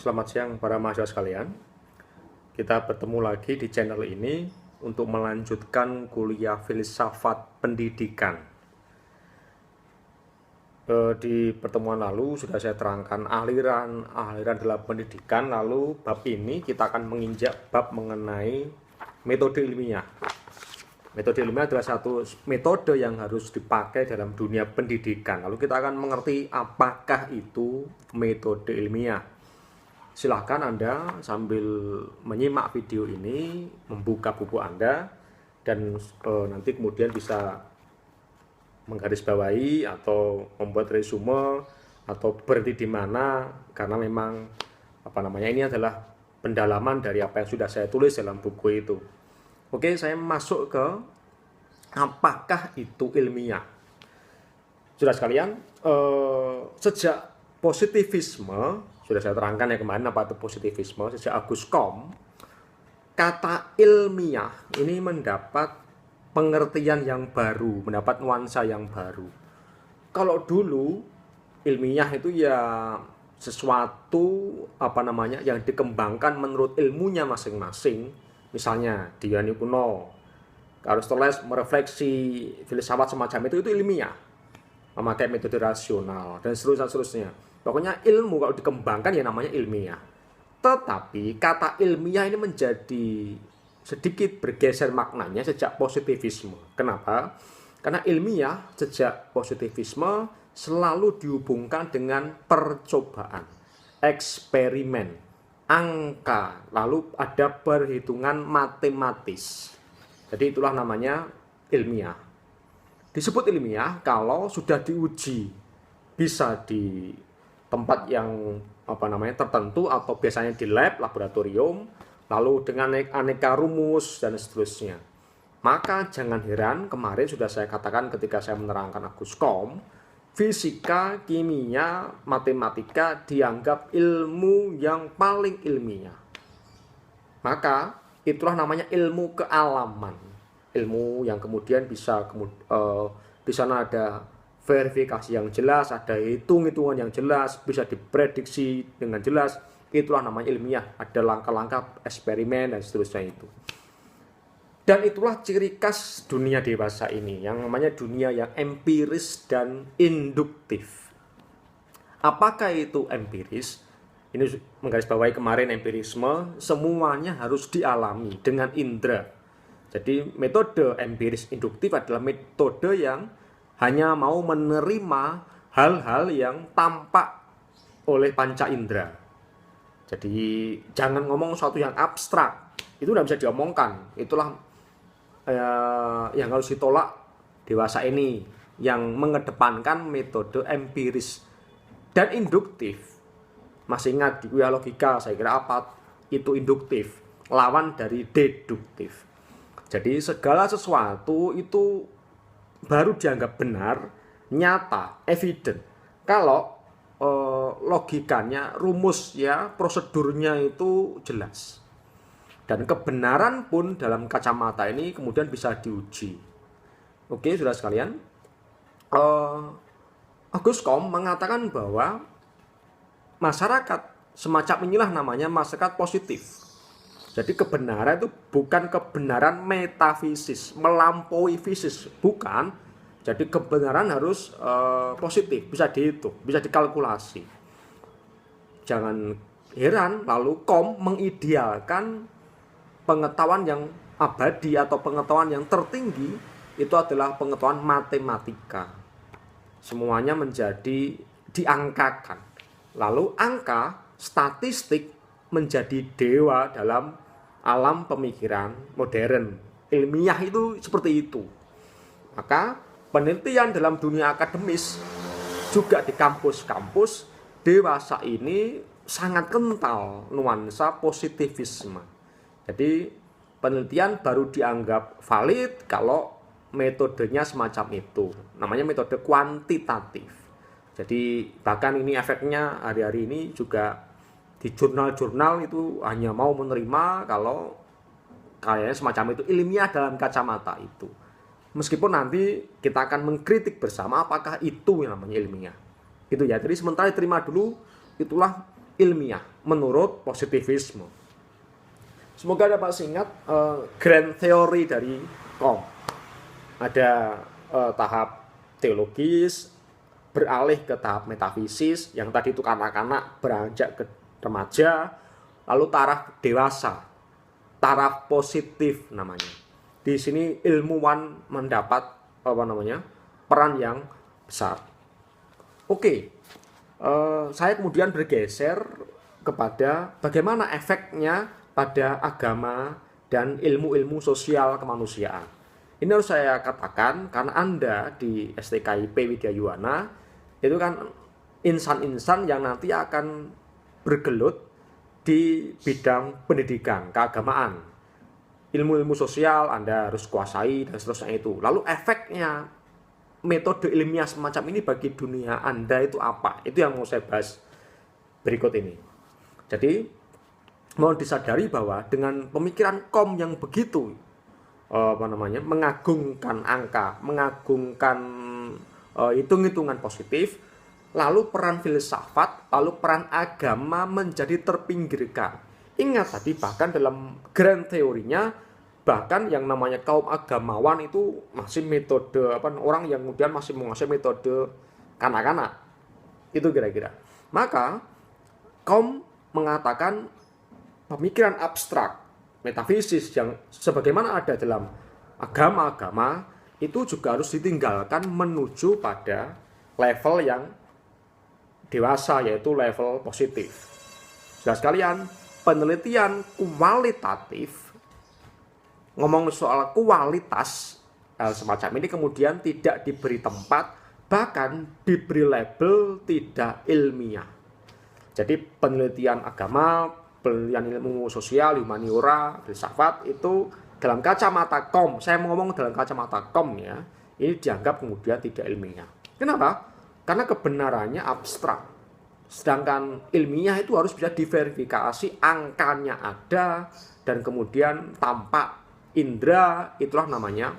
Selamat siang para mahasiswa sekalian. Kita bertemu lagi di channel ini untuk melanjutkan kuliah filsafat pendidikan. Di pertemuan lalu sudah saya terangkan aliran dalam pendidikan, lalu bab ini kita akan menginjak bab mengenai metode ilmiah. Metode ilmiah adalah satu metode yang harus dipakai dalam dunia pendidikan. Lalu kita akan mengerti apakah itu metode ilmiah. Silahkan Anda sambil menyimak video ini, membuka buku Anda, dan nanti kemudian bisa menggarisbawahi atau membuat resume atau berhenti di mana, karena memang ini adalah pendalaman dari apa yang sudah saya tulis dalam buku itu. Oke, saya masuk ke apakah itu ilmiah. Sudah sekalian, sejak positivisme, sudah saya terangkan ya kemarin apa itu positivisme, sejak Auguste Comte, kata ilmiah ini mendapat pengertian yang baru, mendapat nuansa yang baru. Kalau dulu ilmiah itu ya sesuatu yang dikembangkan menurut ilmunya masing-masing. Misalnya di Yunani kuno, Aristoteles merefleksi filsafat semacam itu ilmiah, memakai metode rasional dan seterusnya. Pokoknya ilmu kalau dikembangkan ya namanya ilmiah. Tetapi kata ilmiah ini menjadi sedikit bergeser maknanya sejak positivisme. Kenapa? Karena ilmiah sejak positivisme selalu dihubungkan dengan percobaan, eksperimen, angka, lalu ada perhitungan matematis. Jadi itulah namanya ilmiah. Disebut ilmiah kalau sudah diuji, bisa di tempat yang tertentu atau biasanya di lab, laboratorium, lalu dengan aneka rumus dan seterusnya. Maka jangan heran, kemarin sudah saya katakan ketika saya menerangkan Auguste Comte, fisika, kimia, matematika dianggap ilmu yang paling ilmiah. Maka itulah namanya ilmu kealaman. Ilmu yang kemudian bisa di sana ada verifikasi yang jelas, ada hitung-hitungan yang jelas, bisa diprediksi dengan jelas. Itulah namanya ilmiah. Ada langkah-langkah eksperimen dan seterusnya itu. Dan itulah ciri khas dunia dewasa ini, yang namanya dunia yang empiris dan induktif. Apakah itu empiris? Ini menggarisbawahi kemarin empirisme, semuanya harus dialami dengan indera. Jadi metode empiris induktif adalah metode yang hanya mau menerima hal-hal yang tampak oleh panca indera. Jadi jangan ngomong sesuatu yang abstrak, itu tidak bisa diomongkan. Itulah yang harus ditolak dewasa ini, yang mengedepankan metode empiris dan induktif. Masih ingat di kuliah logika, saya kira apa itu induktif, lawan dari deduktif. Jadi segala sesuatu itu baru dianggap benar, nyata, evident, kalau logikanya, rumusnya, prosedurnya itu jelas. Dan kebenaran pun dalam kacamata ini kemudian bisa diuji. Oke, saudara sekalian, Auguste Comte mengatakan bahwa masyarakat semacam inilah namanya masyarakat positif. Jadi kebenaran itu bukan kebenaran metafisis, melampaui fisis, bukan. Jadi kebenaran harus positif, bisa dihitung, bisa dikalkulasi. Jangan heran lalu Comte mengidealkan pengetahuan yang abadi atau pengetahuan yang tertinggi itu adalah pengetahuan matematika. Semuanya menjadi diangkakan. Lalu angka, statistik menjadi dewa dalam alam pemikiran modern. Ilmiah itu seperti itu. Maka penelitian dalam dunia akademis juga di kampus-kampus dewasa ini sangat kental nuansa positivisme. Jadi penelitian baru dianggap valid kalau metodenya semacam itu. Namanya metode kuantitatif. Jadi bahkan ini efeknya hari-hari ini juga di jurnal-jurnal itu hanya mau menerima kalau kayaknya semacam itu ilmiah dalam kacamata itu. Meskipun nanti kita akan mengkritik bersama apakah itu yang namanya ilmiah. Gitu ya. Jadi sementara diterima dulu, itulah ilmiah menurut positivisme. Semoga dapat ingat grand theory dari Comte. Ada tahap teologis, beralih ke tahap metafisis, yang tadi itu kanak-kanak beranjak ke remaja, lalu taraf dewasa, taraf positif namanya. Di sini ilmuwan mendapat peran yang besar. Oke, saya kemudian bergeser kepada bagaimana efeknya pada agama dan ilmu-ilmu sosial kemanusiaan. Ini harus saya katakan karena Anda di STKIP Widya Yuwana itu kan insan-insan yang nanti akan bergelut di bidang pendidikan, keagamaan. Ilmu-ilmu sosial Anda harus kuasai dan seterusnya itu. Lalu efeknya metode ilmiah semacam ini bagi dunia Anda itu apa? Itu yang mau saya bahas berikut ini. Jadi mohon disadari bahwa dengan pemikiran Comte yang begitu mengagungkan angka, mengagungkan hitung-hitungan positif, lalu peran filsafat, lalu peran agama menjadi terpinggirkan. Ingat tadi bahkan dalam grand teorinya, bahkan yang namanya kaum agamawan itu masih metode orang yang kemudian masih menguasai metode kanak-kanak. Itu kira-kira. Maka Comte mengatakan pemikiran abstrak, metafisis yang sebagaimana ada dalam agama-agama itu juga harus ditinggalkan menuju pada level yang dewasa, yaitu level positif. Sudah sekalian, penelitian kualitatif, ngomong soal kualitas semacam ini kemudian tidak diberi tempat, bahkan diberi label tidak ilmiah. Jadi penelitian agama, penelitian ilmu sosial, humaniora, filsafat itu dalam kacamata Comte, saya ngomong dalam kacamata Comte ya, ini dianggap kemudian tidak ilmiah. Kenapa? Karena kebenarannya abstrak. Sedangkan ilmiah itu harus bisa diverifikasi, angkanya ada, dan kemudian tampak indera, itulah namanya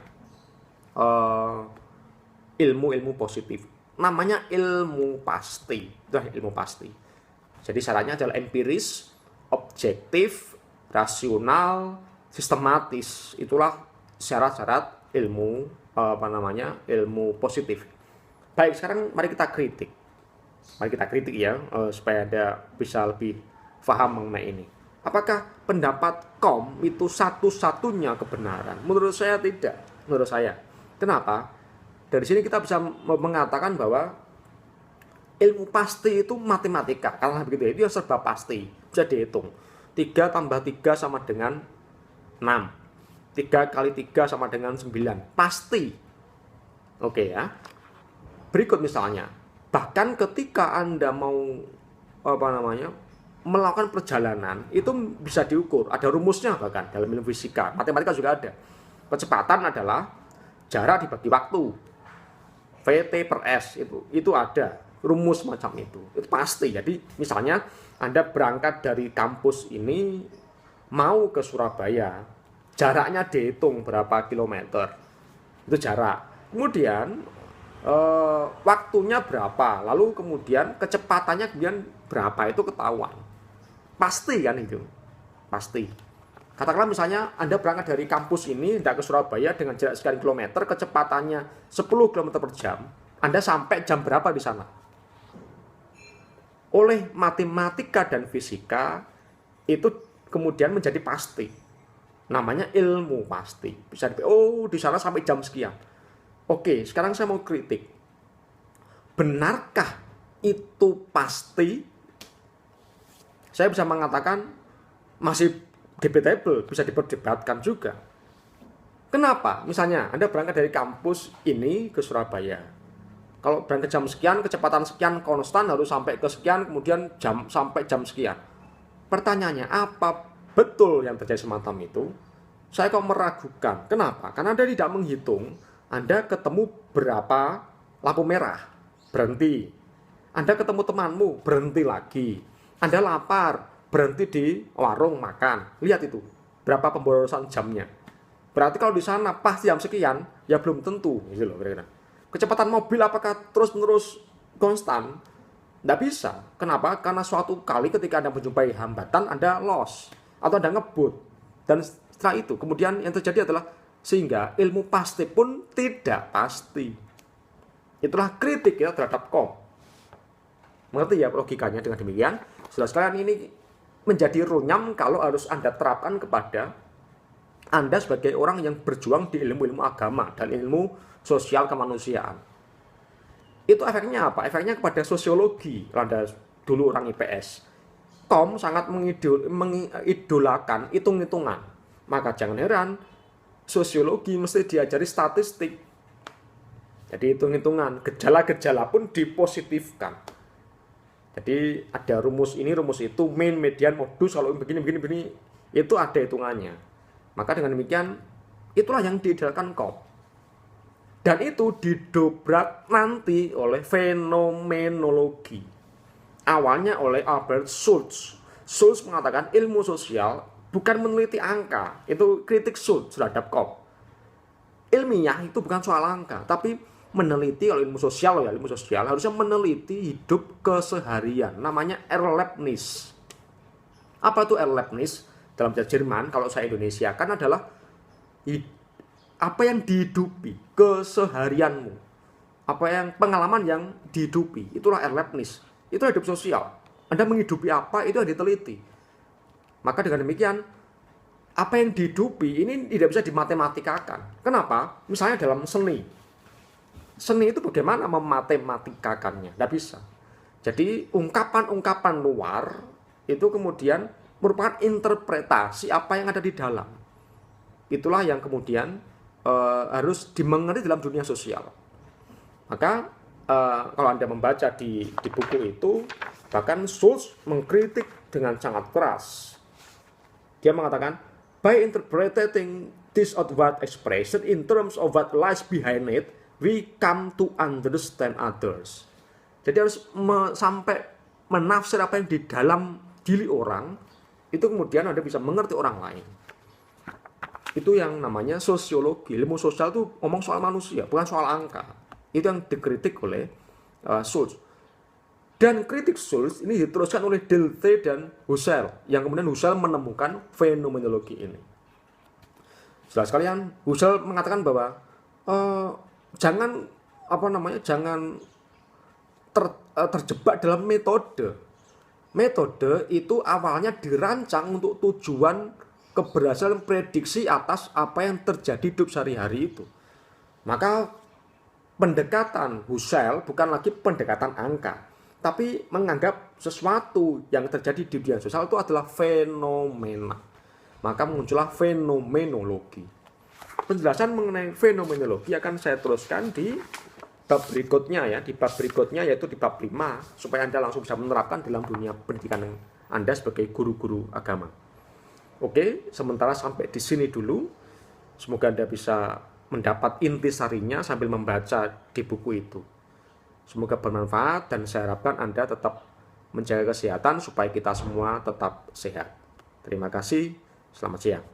ilmu-ilmu positif. Namanya ilmu pasti, itulah ilmu pasti. Jadi syaratnya adalah empiris, objektif, rasional, sistematis. Itulah syarat-syarat ilmu ilmu positif. Baik, sekarang mari kita kritik. Mari kita kritik ya, supaya Anda bisa lebih paham mengenai ini. Apakah pendapat Comte itu satu-satunya kebenaran? Menurut saya tidak. Menurut saya. Kenapa? Dari sini kita bisa mengatakan bahwa ilmu pasti itu matematika. Karena begitu, itu yang serba pasti. Bisa dihitung. 3 tambah 3 sama dengan 6. 3 kali 3 sama dengan 9. Pasti. Oke ya. Berikut misalnya. Bahkan ketika Anda mau melakukan perjalanan, itu bisa diukur. Ada rumusnya bahkan dalam ilmu fisika. Matematika juga ada. Kecepatan adalah jarak dibagi waktu. VT per S itu ada. Rumus macam itu pasti. Jadi misalnya Anda berangkat dari kampus ini mau ke Surabaya, jaraknya dihitung berapa kilometer, itu jarak. Kemudian waktunya berapa, lalu kemudian kecepatannya kemudian berapa, itu ketahuan. Pasti kan itu, pasti. Katakanlah misalnya Anda berangkat dari kampus ini hendak ke Surabaya dengan jarak sekian kilometer, kecepatannya 10 km per jam, Anda sampai jam berapa di sana? Oleh matematika dan fisika itu kemudian menjadi pasti. Namanya ilmu pasti. Bisa di sana sampai jam sekian. Oke, sekarang saya mau kritik. Benarkah itu pasti? Saya bisa mengatakan masih debatable, bisa diperdebatkan juga. Kenapa? Misalnya Anda berangkat dari kampus ini ke Surabaya. Kalau berangkat jam sekian, kecepatan sekian konstan, harus sampai ke sekian, kemudian sampai jam sekian. Pertanyaannya, apa betul yang terjadi semacam itu? Saya kok meragukan. Kenapa? Karena Anda tidak menghitung. Anda ketemu berapa lampu merah, berhenti. Anda ketemu temanmu, berhenti lagi. Anda lapar, berhenti di warung makan. Lihat itu, berapa pemborosan jamnya. Berarti kalau di sana pas jam sekian, ya belum tentu. Gitu loh, kira-kira. Kecepatan mobil apakah terus-menerus konstan? Nggak bisa. Kenapa? Karena suatu kali ketika Anda menjumpai hambatan, Anda loss atau Anda ngebut. Dan setelah itu, kemudian yang terjadi adalah sehingga ilmu pasti pun tidak pasti. Itulah kritik ya terhadap kom. Mengerti ya logikanya dengan demikian? Saudara sekalian, ini menjadi runyam kalau harus Anda terapkan kepada Anda sebagai orang yang berjuang di ilmu-ilmu agama dan ilmu sosial kemanusiaan. Itu efeknya apa? Efeknya kepada sosiologi. Anda dulu orang IPS. Tom sangat mengidolakan hitung-hitungan. Maka jangan heran, sosiologi mesti diajari statistik. Jadi hitung-hitungan, gejala-gejala pun dipositifkan. Jadi ada rumus ini, rumus itu, mean, median, modus, kalau begini, itu ada hitungannya. Maka dengan demikian, itulah yang diidolakan Kom. Dan itu didobrak nanti oleh fenomenologi. Awalnya oleh Albert Schultz. Schultz mengatakan ilmu sosial bukan meneliti angka. Itu kritik Schultz terhadap Kom. Ilmiah itu bukan soal angka, tapi meneliti, kalau ilmu sosial harusnya meneliti hidup keseharian. Namanya Erlebnis. Apa itu Erlebnis? Dalam bahasa Jerman, kalau saya Indonesia kan adalah apa yang dihidupi, keseharianmu, apa yang pengalaman yang dihidupi, itulah Erlebnis. Itu hidup sosial. Anda menghidupi apa, itu yang diteliti. Maka dengan demikian, apa yang dihidupi ini tidak bisa dimatematikkan. Kenapa? Misalnya dalam seni. Seni itu bagaimana mematematikakannya? Tidak bisa. Jadi ungkapan-ungkapan luar itu kemudian merupakan interpretasi apa yang ada di dalam. Itulah yang kemudian harus dimengerti dalam dunia sosial. Maka kalau Anda membaca di buku itu, bahkan Schultz mengkritik dengan sangat keras. Dia mengatakan, by interpreting this outward expression in terms of what lies behind it, we come to understand others. Jadi harus sampai menafsir apa yang di dalam diri orang, itu kemudian Anda bisa mengerti orang lain. Itu yang namanya sosiologi. Ilmu sosial itu ngomong soal manusia, bukan soal angka. Itu yang dikritik oleh Schultz. Dan kritik Schultz ini diteruskan oleh Dilthey dan Husserl, yang kemudian Husserl menemukan fenomenologi ini. Setelah sekalian, Husserl mengatakan bahwa jangan terjebak dalam metode. Metode itu awalnya dirancang untuk tujuan keberhasilan prediksi atas apa yang terjadi hidup sehari-hari itu. Maka pendekatan Husserl bukan lagi pendekatan angka, tapi menganggap sesuatu yang terjadi di dunia sosial itu adalah fenomena. Maka muncullah fenomenologi. Penjelasan mengenai fenomenologi akan saya teruskan di bab berikutnya ya, di bab berikutnya yaitu di bab 5, supaya Anda langsung bisa menerapkan dalam dunia pendidikan Anda sebagai guru-guru agama. Oke, sementara sampai di sini dulu. Semoga Anda bisa mendapat intisarinya sambil membaca di buku itu. Semoga bermanfaat dan saya harapkan Anda tetap menjaga kesehatan supaya kita semua tetap sehat. Terima kasih, selamat siang.